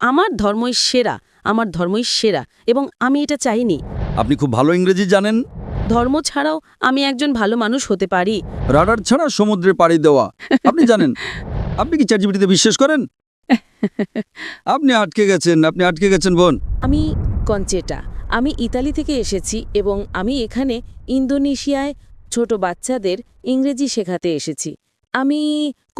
আমার ধর্মই সেরা, আমার ধর্মই সেরা, এবং আমি এটা চাইনি। আপনি খুব ভালো ইংরেজি জানেন। ধর্ম ছাড়াও আমি একজন ভালো মানুষ হতে পারি। রাডার ছাড়া সমুদ্রে পাড়ি দেওয়া আপনি জানেন। আপনি কি চ্যাটজিপিটিতে বিশ্বাস করেন? আপনি আটকে গেছেন বোন। আমি কনচেটা, আমি ইতালি থেকে এসেছি এবং আমি এখানে ইন্দোনেশিয়ায় ছোট বাচ্চাদের ইংরেজি শেখাতে এসেছি। আমি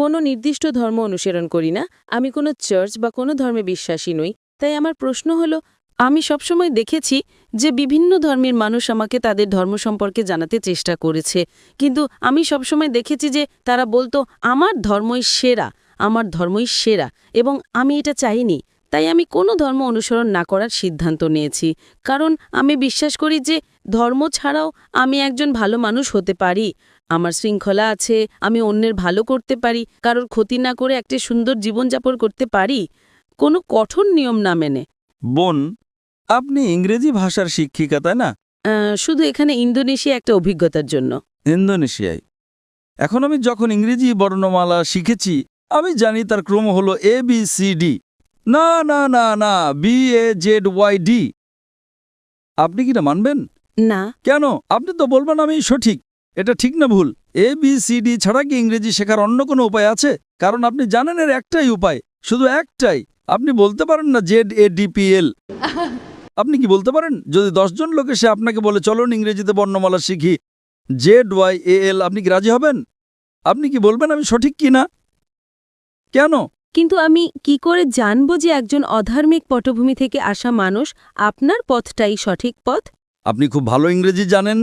কোনো নির্দিষ্ট ধর্ম অনুসরণ করি না, আমি কোনো চার্চ বা কোনো ধর্মে বিশ্বাসী নই। তাই আমার প্রশ্ন হলো, আমি সবসময় দেখেছি যে বিভিন্ন ধর্মের মানুষ আমাকে তাদের ধর্ম সম্পর্কে জানাতে চেষ্টা করেছে, কিন্তু আমি সবসময় দেখেছি যে তারা বলতো আমার ধর্মই সেরা, আমার ধর্মই সেরা, এবং আমি এটা চাইনি। তাই আমি কোনো ধর্ম অনুসরণ না করার সিদ্ধান্ত নিয়েছি, কারণ আমি বিশ্বাস করি যে ধর্ম ছাড়াও আমি একজন ভালো মানুষ হতে পারি। আমার শৃঙ্খলা আছে, আমি অন্যের ভালো করতে পারি, কারোর ক্ষতি না করে একটি সুন্দর জীবনযাপন করতে পারি, কোনো কঠোর নিয়ম না মেনে। বোন, আপনি ইংরেজি ভাষার শিক্ষিকা, তাই না? শুধু এখানে ইন্দোনেশিয়া একটা অভিজ্ঞতার জন্য। ইন্দোনেশিয়ায়। এখন আমি যখন ইংরেজি বর্ণমালা শিখেছি, আমি জানি তার ক্রম হলো ABCD। না না না না, BAZYD। আপনি কি না মানবেন? না। কেন? আপনি তো বলবেন আমি সঠিক। এটা ঠিক না ভুল? ABCD ছাড়া কি ইংরেজি শেখার অন্য কোনো উপায় আছে? কারণ আপনি জানেন এর একটাই উপায়, শুধু একটাই। আপনি বলতে পারেন না ZADPL। আপনি কি বলতে পারেন? যদি 10 জন লোক এসে আপনাকে বলে চলুন ইংরেজিতে বর্ণমালা শিখি ZYAL, আপনি কি রাজি হবেন? আপনি কি বলবেন আমি সঠিক কি না? কেন? কিন্তু আমি কি করে জানবো যে একজন অধার্মিক পটভূমি থেকে আসা মানুষ আপনার পথটাই সঠিক পথ? আপনি খুব ভালো ইংরেজি জানেন,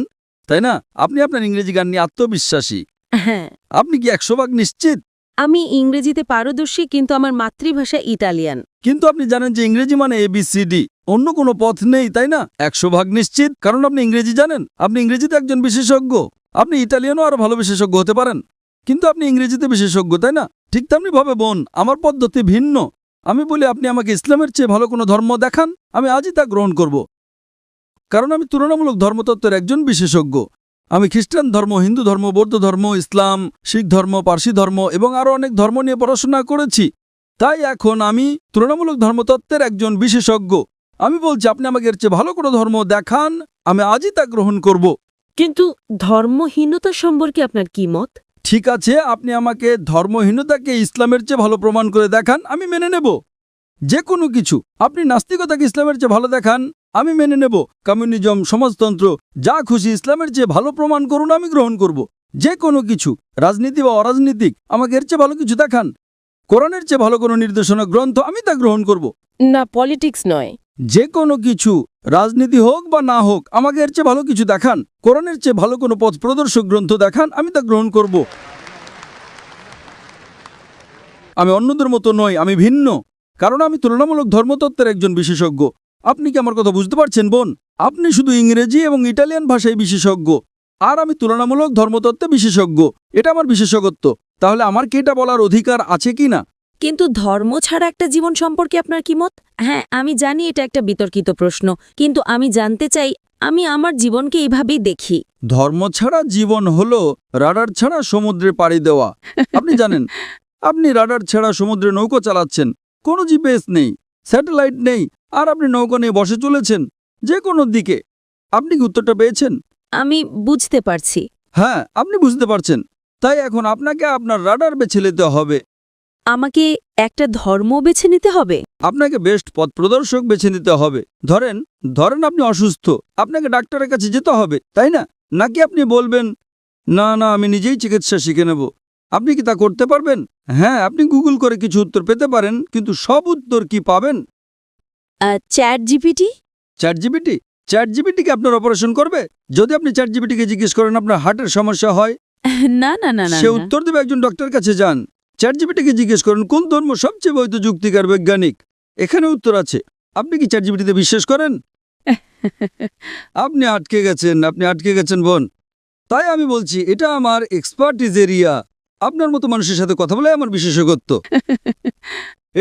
তাই না? আপনি আপনার ইংরেজি গান নিয়ে আত্মবিশ্বাসী। হ্যাঁ। আপনি কি 100% নিশ্চিত? আমি ইংরেজিতে পারদর্শী, কিন্তু আমার মাতৃভাষা ইটালিয়ান। কিন্তু আপনি জানেন যে ইংরেজি মানে ABCD, অন্য কোনো পথ নেই, তাই না? 100% নিশ্চিত, কারণ আপনি ইংরেজি জানেন। আপনি ইংরেজিতে একজন বিশেষজ্ঞ। আপনি ইটালিয়ানও আরো ভালো বিশেষজ্ঞ হতে পারেন, কিন্তু আপনি ইংরেজিতে বিশেষজ্ঞ, তাই না? ঠিক তেমনিভাবে বোন, আমার পদ্ধতি ভিন্ন। আমি বলি আপনি আমাকে ইসলামের চেয়ে ভালো কোনো ধর্ম দেখান, আমি আজই তা গ্রহণ করব, কারণ আমি তুলনামূলক ধর্মতত্ত্বের একজন বিশেষজ্ঞ। আমি খ্রিস্টান ধর্ম, হিন্দু ধর্ম, বৌদ্ধ ধর্ম, ইসলাম, শিখ ধর্ম, পার্সি ধর্ম এবং আরও অনেক ধর্ম নিয়ে পড়াশোনা করেছি। তাই এখন আমি তুলনামূলক ধর্মতত্ত্বের একজন বিশেষজ্ঞ। আমি বলছি আপনি আমাকে এর চেয়ে ভালো কোনো ধর্ম দেখান, আমি আজই তা গ্রহণ করব। কিন্তু ধর্মহীনতা সম্পর্কে আপনার কি মত? ঠিক আছে, আপনি আমাকে ধর্মহীনতাকে ইসলামের চেয়ে ভালো প্রমাণ করে দেখান, আমি মেনে নেব। যে কোনো কিছু। আপনি নাস্তিকতাকে ইসলামের চেয়ে ভালো দেখান, আমি মেনে নেব। কমিউনিজম, সমাজতন্ত্র, যা খুশি ইসলামের চেয়ে ভালো প্রমাণ করুন, আমি গ্রহণ করব। যে কোনো কিছু, রাজনীতি বা অরাজনীতিক, আমাকে এর চেয়ে ভালো কিছু দেখান। কোরআনের চেয়ে ভালো কোনো নির্দেশনা গ্রন্থ, আমি তা গ্রহণ করব। না, পলিটিক্স নয়। যে কোনো কিছু, রাজনীতি হোক বা না হোক, আমাকে এর চেয়ে ভালো কিছু দেখান। কোরআনের চেয়ে ভালো কোনো পথ প্রদর্শক গ্রন্থ দেখান, আমি তা গ্রহণ করব। আমি অন্যদের মতো নই, আমি ভিন্ন, কারণ আমি তুলনামূলক ধর্মতত্ত্বের একজন বিশেষজ্ঞ। আপনি কি আমার কথা বুঝতে পারছেন বোন? আপনি শুধু ইংরেজি এবং ইটালিয়ান ভাষায় বিশেষজ্ঞ, আর আমি তুলনামূলক ধর্মতত্ত্বে বিশেষজ্ঞ। এটা আমার বিশেষজ্ঞত্ব। তাহলে আমার কি এটা বলার অধিকার আছে কি না? কিন্তু ধর্ম ছাড়া একটা জীবন সম্পর্কে আপনার কি মত? হ্যাঁ, আমি জানি এটা একটা বিতর্কিত প্রশ্ন, কিন্তু আমি জানতে চাই। আমি আমার জীবনকে এইভাবেই দেখি। ধর্ম ছাড়া জীবন হলো রাডার ছাড়া সমুদ্রে পাড়ি দেওয়া। আপনি জানেন, আপনি রাডার ছাড়া সমুদ্রে নৌকো চালাচ্ছেন, কোনো জিপিএস নেই, স্যাটেলাইট নেই, আর আপনি নৌকা নিয়ে বসে চলেছেন যে কোনো দিকে। আপনি কি উত্তরটা পেয়েছেন? আমি বুঝতে পারছি। হ্যাঁ, আপনি বুঝতে পারছেন। তাই এখন আপনাকে আপনার রাডার বেছে নিতে হবে। আমাকে একটা ধর্ম বেছে নিতে হবে? আপনাকে বেস্ট পথ প্রদর্শক বেছে নিতে হবে। ধরেন আপনি অসুস্থ, আপনাকে ডাক্তারের কাছে যেতে হবে, তাই না? নাকি আপনি বলবেন না না, আমি নিজেই চিকিৎসা শিখে নেব? আপনি কি তা করতে পারবেন? হ্যাঁ, আপনি গুগল করে কিছু উত্তর পেতে পারেন, কিন্তু সব উত্তর কি পাবেন? Chat GPT? চ্যাট জিপিটি কি আপনার অপারেশন করবে? যদি আপনি চ্যাট জিপিটিকে জিজ্ঞেস করেন আপনার হার্টের সমস্যা হয়, না না না না, সে উত্তর দেবে একজন ডক্টরের কাছে যান। চ্যাট জিপিটিকে জিজ্ঞেস করেন কোন ধর্ম সবচেয়ে বৈধ, যুক্তিকার, বৈজ্ঞানিক, এখানে উত্তর আছে। আপনি কি চ্যাট জিপিটিতে বিশ্বাস করেন? আপনি আটকে গেছেন বোন। তাই আমি বলছি এটা আমার এক্সপার্টিজ এরিয়া। আপনার মতো মানুষের সাথে কথা বলে আমার বিশেষজ্ঞত্ব।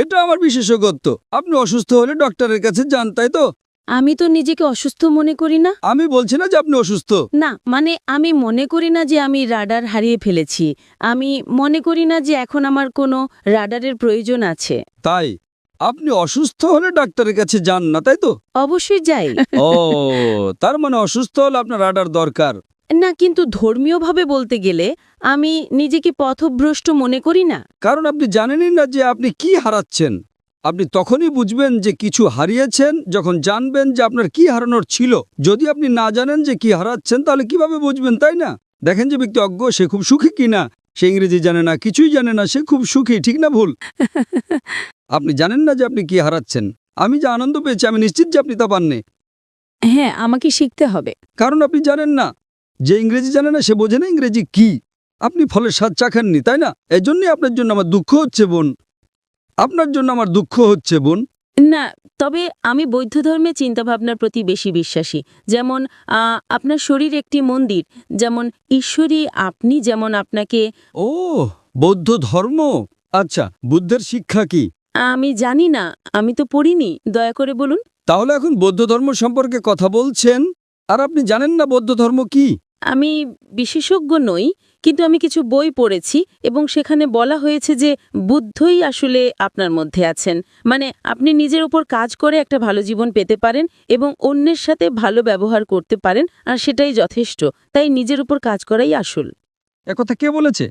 এটা আমার বিশেষজ্ঞত্ব। আপনি অসুস্থ হলে ডক্টরের কাছে যান, তাই তো? আমি তো নিজেকে অসুস্থ মনে করি না। আমি বলছি না যে আপনি অসুস্থ। না, মানে আমি মনে করি না যে আমি রাডার হারিয়ে ফেলেছি। আমি মনে করি না যে এখন আমার কোনো রাডারের প্রয়োজন আছে। তাই আপনি অসুস্থ হলে ডাক্তারের কাছে যান না, তাই তো? অবশ্যই যাই। ও, তার মানে অসুস্থ হলে আপনার রাডার দরকার। না, কিন্তু ধর্মীয়ভাবে বলতে গেলে আমি নিজেকে পথভ্রষ্ট মনে করি না। কারণ আপনি জানেনই না যে আপনি কি হারাচ্ছেন। আপনি তখনই বুঝবেন যে কিছু হারিয়েছেন যখন জানবেন যে আপনার কি হারানোর ছিল। যদি আপনি না জানেন যে কি হারাচ্ছেন তাহলে কিভাবে বুঝবেন, তাই না? দেখেন যে ব্যক্তি অজ্ঞ, সে খুব সুখী কিনা। সে ইংরেজি জানে না, কিছুই জানে না, সে খুব সুখী, ঠিক না ভুল? আপনি জানেন না যে আপনি কি হারাচ্ছেন। আমি যে আনন্দ পেয়েছি আমি নিশ্চিত যে আপনি তা পাননি। হ্যাঁ, আমাকে শিখতে হবে। কারণ আপনি জানেন না। যে ইংরেজি জানে না সে বোঝে না ইংরেজি কি। আপনি ফলের স্বাদ চাখাননি, তাই না? এজন্যই আপনার জন্য আমার দুঃখ হচ্ছে বোন। আপনার জন্য আমার দুঃখ হচ্ছে বোন। না, তবে আমি বৌদ্ধ ধর্মের চিন্তাভাবনার প্রতি বেশি বিশ্বাসী। যেমন আপনার শরীর একটি মন্দির, যেমন ঈশ্বরী আপনি, যেমন আপনাকে। ও, বৌদ্ধ ধর্ম। আচ্ছা, বুদ্ধের শিক্ষা কি? আমি জানি না, আমি তো পড়িনি, দয়া করে বলুন। তাহলে এখন বৌদ্ধ ধর্ম সম্পর্কে কথা বলছেন আর আপনি জানেন না বৌদ্ধ ধর্ম কি? আমি বিশেষজ্ঞ নই, কিন্তু আমি কিছু বই পড়েছি এবং সেখানে বলা হয়েছে যে বুদ্ধই আসলে আপনার মধ্যে আছেন। মানে আপনি নিজের উপর কাজ করে একটা ভালো জীবন পেতে পারেন এবং অন্যের সাথে ভালো ব্যবহার করতে পারেন, আর সেটাই যথেষ্ট। তাই নিজের উপর কাজ করাই আসল। একথা কে বলেছে?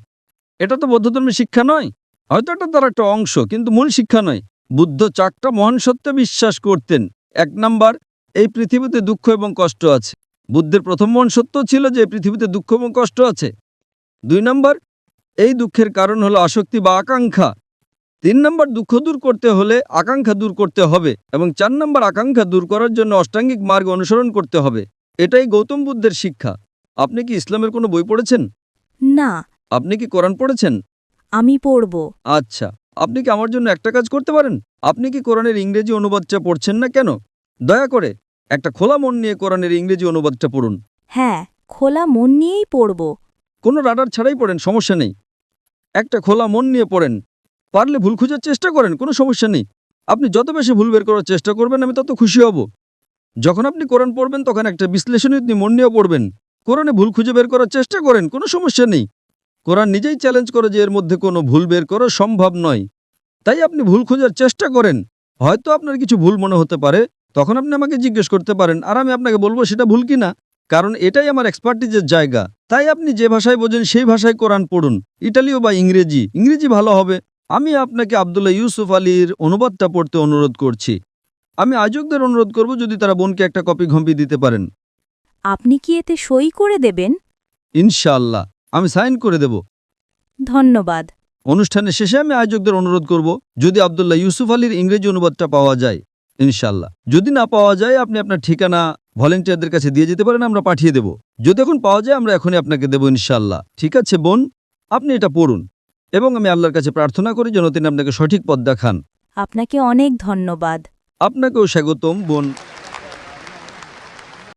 এটা তো বৌদ্ধ ধর্মের শিক্ষা নয়। হয়তো এটা তার একটা অংশ, কিন্তু মূল শিক্ষা নয়। বুদ্ধ 4টা মহান সত্যে বিশ্বাস করতেন। 1 নাম্বার, এই পৃথিবীতে দুঃখ এবং কষ্ট আছে। বুদ্ধের প্রথম মহান সত্য ছিল যে এই পৃথিবীতে দুঃখ এবং কষ্ট আছে। 2 নাম্বার, এই দুঃখের কারণ হলো আসক্তি বা আকাঙ্ক্ষা। 3 নাম্বার, দুঃখ দূর করতে হলে আকাঙ্ক্ষা দূর করতে হবে। এবং 4 নাম্বার, আকাঙ্ক্ষা দূর করার জন্য অষ্টাঙ্গিক মার্গ অনুসরণ করতে হবে। এটাই গৌতম বুদ্ধের শিক্ষা। আপনি কি ইসলামের কোনো বই পড়েছেন? না, আপনি কি কোরআন পড়েছেন? আমি পড়ব। আচ্ছা, আপনি কি আমার জন্য একটা কাজ করতে পারেন? আপনি কি কোরআনের ইংরেজি অনুবাদটা পড়ছেন না কেন? দয়া করে একটা খোলা মন নিয়ে কোরআনের ইংরেজি অনুবাদটা পড়ুন। হ্যাঁ, খোলা মন নিয়েই পড়ব। কোনো রাডার ছাড়াই পড়েন, সমস্যা নেই। একটা খোলা মন নিয়ে পড়েন। পারলে ভুল খোঁজার চেষ্টা করেন, কোনো সমস্যা নেই। আপনি যত বেশি ভুল বের করার চেষ্টা করবেন আমি তত খুশি হব। যখন আপনি কোরআন পড়বেন তখন একটা বিশ্লেষণী মন নিয়ে পড়বেন। কোরআনে ভুল খুঁজে বের করার চেষ্টা করেন, কোনো সমস্যা নেই। কোরআন নিজেই চ্যালেঞ্জ করে যে এর মধ্যে কোনো ভুল বের করা সম্ভব নয়। তাই আপনি ভুল খোঁজার চেষ্টা করেন। হয়তো আপনার কিছু ভুল মনে হতে পারে, তখন আপনি আমাকে জিজ্ঞেস করতে পারেন আর আমি আপনাকে বলবো সেটা ভুল কিনা। কারণ এটাই আমার এক্সপার্টিজের জায়গা। তাই আপনি যে ভাষায় বোঝেন সেই ভাষায় কোরআন পড়ুন, ইটালীয় বা ইংরেজি। ইংরেজি ভালো হবে। আমি আপনাকে আব্দুল্লাহ ইউসুফ আলীর অনুবাদটা পড়তে অনুরোধ করছি। আমি আয়োজকদের অনুরোধ করব যদি তারা বোনকে একটা কপি ঘম্পি দিতে পারেন। আপনি কি এতে সই করে দেবেন? ইনশাআল্লাহ আমি সাইন করে দেব। ধন্যবাদ। অনুষ্ঠানের শেষে আমি আয়োজকদের অনুরোধ করব যদি আব্দুল্লাহ ইউসুফ আলীর ইংরেজি অনুবাদটা পাওয়া যায়। ইনশাআল্লাহ যদি না পাওয়া যায় আপনি আপনার ঠিকানা ভলেন্টিয়ারদের কাছে দিয়ে যেতে পারেন, আমরা পাঠিয়ে দেব। যদি এখন পাওয়া যায় আমরা এখনই আপনাকে দেব ইনশাআল্লাহ। ঠিক আছে বোন, আপনি এটা পড়ুন এবং আমি আল্লাহর কাছে প্রার্থনা করি যেন তিনি আপনাকে সঠিক পথ দেখান। আপনাকে অনেক ধন্যবাদ। আপনাকেও স্বাগতম বোন।